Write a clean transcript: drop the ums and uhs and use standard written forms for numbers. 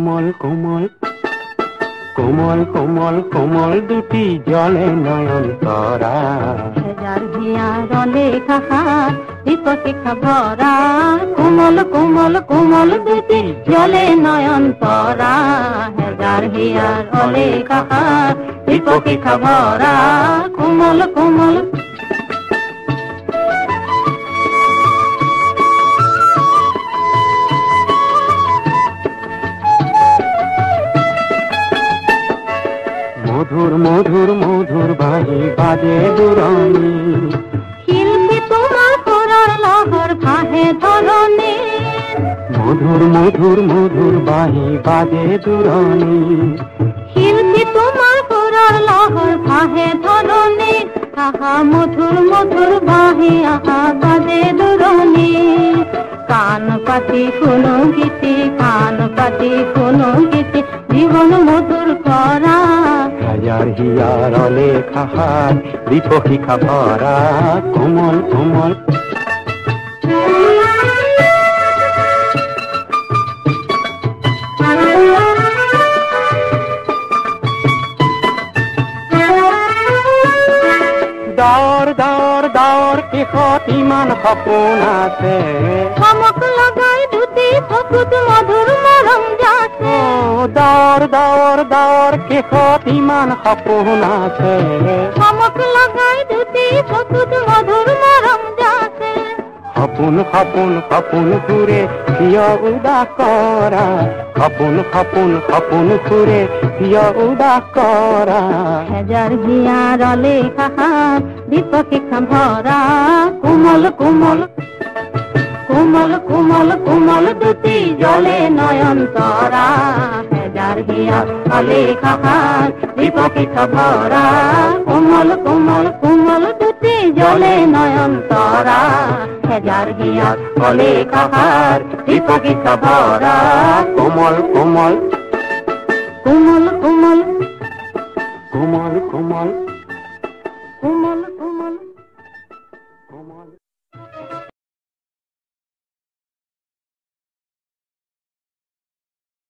কোমল কোমল কোমল কোমল কোমল দুটি জলে নয়ন তরা হেজার হিয়া রলে কাহা দীপকে ভরা কোমল কোমল কোমল দুটি জলে নয়ন তরা হেজার হিয়া রলে কাহা দীপকে ভরা কোমল কোমল মধুর মধুর মধুর বাহি বাজে দুরানি শিল্পী তোমার করার লহর ভাহে ধরণী মধুর মধুর মধুর বাহি বাজে দুরানি শিল্পী তোমার করার লহর ভাহে ধরণী আহা মধুর মধুর বাহি আহা বাজে দুরণী কান পাতি কোনো গীতি কান পাতি কোনো গীতি জীবন মধুর করা হাজার হিয়ার লেখা হাত দীপশিখা ভরা কোমল কোমল দর দর দর কিহত ইমান সপোন আছে চমক লগাই দুটি চকুত মধুর মৰম যাছে দৰ দৰ দৰ কিহত ইমান সপোন আছে চমক লগাই দুটি চকুত মধুৰ মৰম যাছে সপোন সপোন সপোন ঘূৰে প্ৰিয় উদাস কৰা সপোন সপোন সপোন ঘূৰে প্ৰিয় উদাস কৰা হেজাৰ হিয়াৰ লেখা হাত দীপকে ভৰা কোমল কোমল কোমল কোমল কোমল দুটি জলে নয়ন তৰা হেজাৰ হিয়াৰ লেখা হাত দীপকে ভৰা কোমল কোমল কোমল দুটি জলে নয়ন তৰা হেজাৰ হিয়াৰ লেখা হাত দীপকে ভৰা কোমল কোমল কোমল কোমল কোমল কোমল